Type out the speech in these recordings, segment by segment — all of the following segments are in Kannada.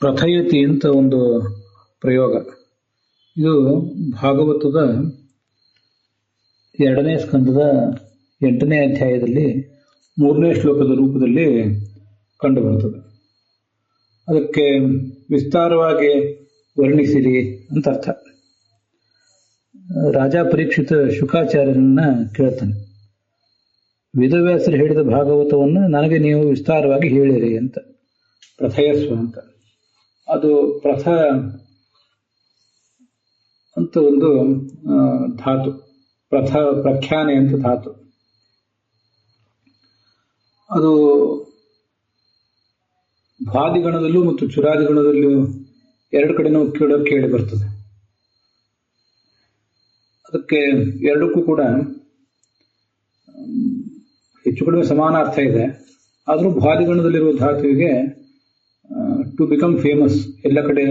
ಪ್ರಥಯತಿ ಅಂತ ಒಂದು ಪ್ರಯೋಗ. ಇದು ಭಾಗವತದ 2ನೇ ಸ್ಕಂದದ 8ನೇ ಅಧ್ಯಾಯದಲ್ಲಿ 3ನೇ ಶ್ಲೋಕದ ರೂಪದಲ್ಲಿ ಕಂಡುಬರುತ್ತದೆ. ಅದಕ್ಕೆ ವಿಸ್ತಾರವಾಗಿ ವರ್ಣಿಸಿರಿ ಅಂತ ಅರ್ಥ. ರಾಜ ಪರೀಕ್ಷಿತ ಶುಕಾಚಾರ್ಯರನ್ನ ಕೇಳ್ತಾನೆ, ವೇದವ್ಯಾಸರು ಹೇಳಿದ ಭಾಗವತವನ್ನು ನನಗೆ ನೀವು ವಿಸ್ತಾರವಾಗಿ ಹೇಳಿರಿ ಅಂತ. ಪ್ರಥಯಸ್ವ ಅಂತ, ಅದು ಪ್ರಥ ಅಂತ ಒಂದು ಧಾತು, ಪ್ರಥ ಪ್ರಖ್ಯಾನೆ ಅಂತ ಧಾತು. ಅದು ಭ್ವಾದಿಗಣದಲ್ಲೂ ಮತ್ತು ಚುರಾದಿಗಣದಲ್ಲೂ ಎರಡು ಕಡೆನೂ ಕೇಳಿ ಬರ್ತದೆ. ಅದಕ್ಕೆ ಎರಡಕ್ಕೂ ಕೂಡ ಹೆಚ್ಚು ಕಡಿಮೆ ಸಮಾನ ಅರ್ಥ ಇದೆ. ಆದರೂ ಭ್ವಾದಿಗಣದಲ್ಲಿರುವ ಧಾತುವಿಗೆ ಟು ಬಿಕಮ್ ಫೇಮಸ್, ಎಲ್ಲ ಕಡೆ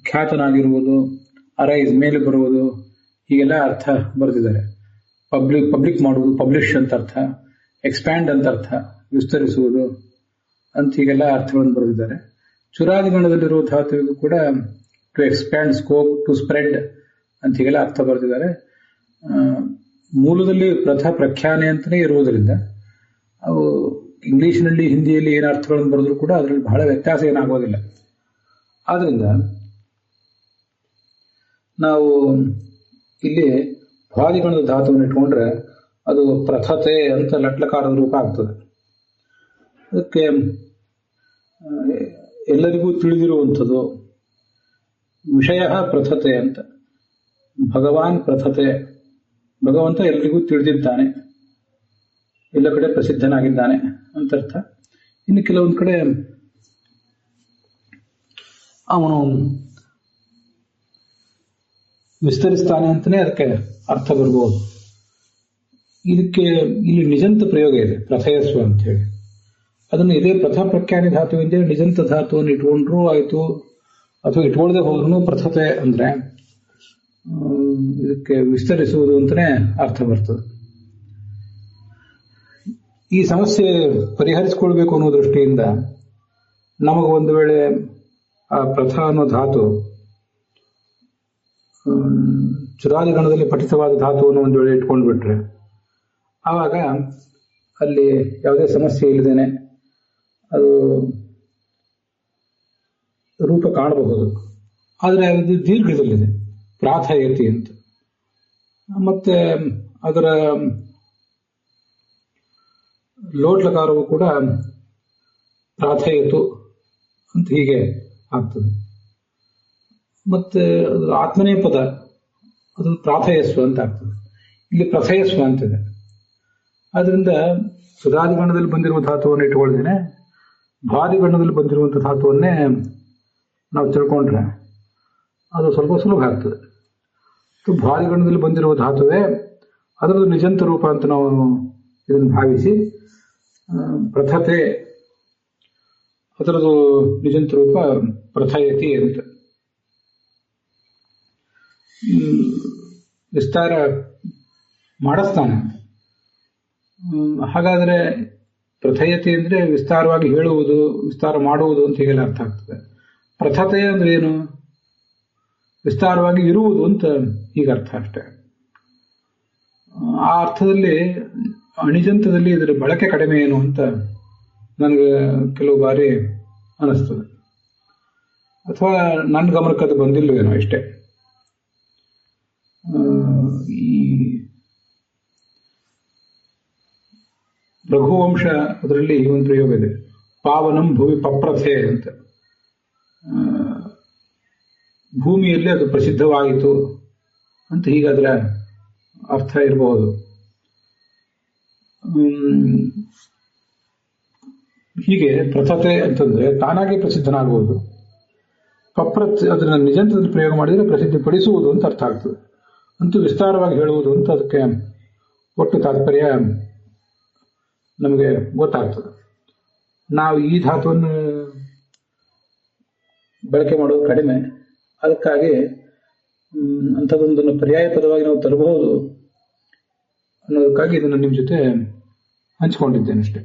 ಖ್ಯಾತನಾಗಿರುವುದು, ಅರೈಸ್ ಮೇಲೆ ಬರುವುದು, ಹೀಗೆಲ್ಲ ಅರ್ಥ ಬರೆದಿದ್ದಾರೆ. ಪಬ್ಲಿಕ್ ಮಾಡುವುದು, ಪಬ್ಲಿಷ್ ಅಂತ ಅರ್ಥ, ಎಕ್ಸ್ಪ್ಯಾಂಡ್ ಅಂತ ಅರ್ಥ, ವಿಸ್ತರಿಸುವುದು ಅಂತ ಹೀಗೆಲ್ಲ ಅರ್ಥಗಳನ್ನು ಬರೆದಿದ್ದಾರೆ. ಚುರಾದಿಗಣದಲ್ಲಿರುವ ಧಾತುವಿಗೂ ಕೂಡ to expand, scope, to spread ಅಂತ ಹೀಗೆಲ್ಲ ಅರ್ಥ ಬರೆದಿದ್ದಾರೆ. ಮೂಲದಲ್ಲಿ ಪ್ರಥ ಪ್ರಖ್ಯಾನೆ ಅಂತಲೇ ಇರುವುದರಿಂದ ಅವು ಇಂಗ್ಲಿಷ್ನಲ್ಲಿ ಹಿಂದಿಯಲ್ಲಿ ಏನು ಅರ್ಥಗಳನ್ನು ಬರೆದ್ರು ಕೂಡ ಅದರಲ್ಲಿ ಬಹಳ ವ್ಯತ್ಯಾಸ ಏನಾಗೋದಿಲ್ಲ. ಆದ್ರಿಂದ ನಾವು ಇಲ್ಲಿ ಭ್ವಾದಿಗಣದ ಧಾತುವನ್ನು ಇಟ್ಕೊಂಡ್ರೆ ಅದು ಪ್ರಥತೆ ಅಂತ ಲಟ್ಲಕಾರದ ರೂಪ ಆಗ್ತದೆ. ಅದಕ್ಕೆ ಎಲ್ಲರಿಗೂ ತಿಳಿದಿರುವಂಥದ್ದು ವಿಷಯ ಪ್ರಥತೆ ಅಂತ. ಭಗವಾನ್ ಪ್ರಥತೆ, ಭಗವಂತ ಎಲ್ಲರಿಗೂ ತಿಳಿದಿದ್ದಾನೆ, ಎಲ್ಲ ಕಡೆ ಪ್ರಸಿದ್ಧನಾಗಿದ್ದಾನೆ ಅಂತ ಅರ್ಥ. ಇನ್ನು ಕೆಲವೊಂದು ಕಡೆ ಅವನು ವಿಸ್ತರಿಸ್ತಾನೆ ಅಂತಲೇ ಅದಕ್ಕೆ ಅರ್ಥ ಬರ್ಬೋದು. ಇದಕ್ಕೆ ಇಲ್ಲಿ ನಿಜಂತ ಪ್ರಯೋಗ ಇದೆ, ಪ್ರಥಯಸ್ವ ಅಂತ ಹೇಳಿ. ಅದನ್ನು ಇದೇ ಪ್ರಥ ಪ್ರಖ್ಯಾನಿ ಧಾತುವಿಂದ ನಿಜಂತ ಧಾತುವನ್ನು ಇಟ್ಕೊಂಡ್ರೂ ಆಯ್ತು, ಅಥವಾ ಇಟ್ಕೊಳ್ಳದೆ ಹೋದ್ರೂ ಪ್ರಥತೆ ಅಂದ್ರೆ ಇದಕ್ಕೆ ವಿಸ್ತರಿಸುವುದು ಅಂತಲೇ ಅರ್ಥ ಬರ್ತದೆ. ಈ ಸಮಸ್ಯೆ ಪರಿಹರಿಸಿಕೊಳ್ಬೇಕು ಅನ್ನೋ ದೃಷ್ಟಿಯಿಂದ ನಮಗೆ ಒಂದು ವೇಳೆ ಆ ಪ್ರಥ ಅನ್ನೋ ಧಾತು ಚುರಾದಿಗಣದಲ್ಲಿ ಪಠಿತವಾದ ಧಾತುವನ್ನು ಒಂದು ವೇಳೆ ಇಟ್ಕೊಂಡು ಬಿಟ್ರೆ ಆವಾಗ ಅಲ್ಲಿ ಯಾವುದೇ ಸಮಸ್ಯೆ ಇಲ್ಲದೇನೆ ಅದು ರೂಪ ಕಾಣಬಹುದು. ಆದರೆ ಅದು ದೀರ್ಘದಲ್ಲಿದೆ, ಪ್ರಾಥಯತಿ ಅಂತ. ಮತ್ತೆ ಅದರ ಲೋಟ್ಲಕಾರವು ಕೂಡ ಪ್ರಾಥಯತು ಅಂತ ಹೀಗೆ ಆಗ್ತದೆ. ಮತ್ತೆ ಅದು ಆತ್ಮನೇ ಪದ, ಅದು ಪ್ರಾಥಯಸ್ವ ಅಂತ ಆಗ್ತದೆ. ಇಲ್ಲಿ ಪ್ರಥಯಸ್ವ ಅಂತಿದೆ. ಆದ್ರಿಂದ ಸುಧಾದಿಗಣದಲ್ಲಿ ಬಂದಿರುವ ಧಾತುವನ್ನು ಇಟ್ಕೊಳ್ದೇನೆ ಭ್ವಾದಿಗಣದಲ್ಲಿ ಬಂದಿರುವಂತಹ ಧಾತುವನ್ನೇ ನಾವು ತಿಳ್ಕೊಂಡ್ರೆ ಅದು ಸ್ವಲ್ಪ ಸುಲಭ ಆಗ್ತದೆ. ಭ್ವಾದಿಗಣದಲ್ಲಿ ಬಂದಿರುವ ಧಾತುವೇ ಅದರದ್ದು ನಿಜಂತ ರೂಪ ಅಂತ ನಾವು ಇದನ್ನು ಭಾವಿಸಿ ಪ್ರಥತೆ, ಅದರದ್ದು ನಿಜಂತ ರೂಪ ಪ್ರಥಯತಿ ಅಂತ ವಿಸ್ತಾರ ಮಾಡಿಸ್ತಾನೆ. ಹಾಗಾದ್ರೆ ಪ್ರಥಯತಿ ಅಂದ್ರೆ ವಿಸ್ತಾರವಾಗಿ ಹೇಳುವುದು, ವಿಸ್ತಾರ ಮಾಡುವುದು ಅಂತ ಹೀಗೆಲ್ಲ ಅರ್ಥ ಆಗ್ತದೆ. ಪ್ರಥತೆ ಅಂದ್ರೆ ಏನು? ವಿಸ್ತಾರವಾಗಿ ಇರುವುದು ಅಂತ ಈಗ ಅರ್ಥ ಅಷ್ಟೇ. ಆ ಅರ್ಥದಲ್ಲಿ ಅಣಿಜಂತದಲ್ಲಿ ಇದರ ಬಳಕೆ ಕಡಿಮೆ ಏನು ಅಂತ ನನಗೆ ಕೆಲವು ಬಾರಿ ಅನಿಸ್ತದೆ. ಅಥವಾ ನನ್ನ ಗಮನಕ್ಕೆ ಅದು ಬಂದಿಲ್ಲವೇನೋ ಇಷ್ಟೇ. ಈ ರಘುವಂಶ ಅದರಲ್ಲಿ ಒಂದು ಪ್ರಯೋಗ ಇದೆ, ಪಾವನಂ ಭೂಮಿ ಪಪ್ರಥೆ ಅಂತ. ಭೂಮಿಯಲ್ಲಿ ಅದು ಪ್ರಸಿದ್ಧವಾಯಿತು ಅಂತ ಹೀಗಾದ್ರೆ ಅರ್ಥ ಇರಬಹುದು. ಹೀಗೆ ಪ್ರಥತೆ ಅಂತಂದ್ರೆ ತಾನಾಗಿ ಪ್ರಸಿದ್ಧನಾಗುವುದು, ಪಪ್ರತ್ ಅದನ್ನ ನಿಜಂತದಲ್ಲಿ ಪ್ರಯೋಗ ಮಾಡಿದರೆ ಪ್ರಸಿದ್ಧಿಪಡಿಸುವುದು ಅಂತ ಅರ್ಥ ಆಗ್ತದೆ. ಅಂತೂ ವಿಸ್ತಾರವಾಗಿ ಹೇಳುವುದು ಅಂತ ಅದಕ್ಕೆ ಒಟ್ಟು ತಾತ್ಪರ್ಯ ನಮಗೆ ಗೊತ್ತಾಗ್ತದೆ. ನಾವು ಈ ಧಾತುವನ್ನು ಬಳಕೆ ಮಾಡೋದು ಕಡಿಮೆ, ಅದಕ್ಕಾಗಿ ಅಂಥದ್ದೊಂದನ್ನು ಪರ್ಯಾಯ ಪದವಾಗಿ ನಾವು ತರಬಹುದು ಅನ್ನೋದಕ್ಕಾಗಿ ಇದನ್ನು ನಿಮ್ಮ ಜೊತೆ ಹಂಚಿಕೊಂಡಿದ್ದೇನೆ ಅಷ್ಟೇ.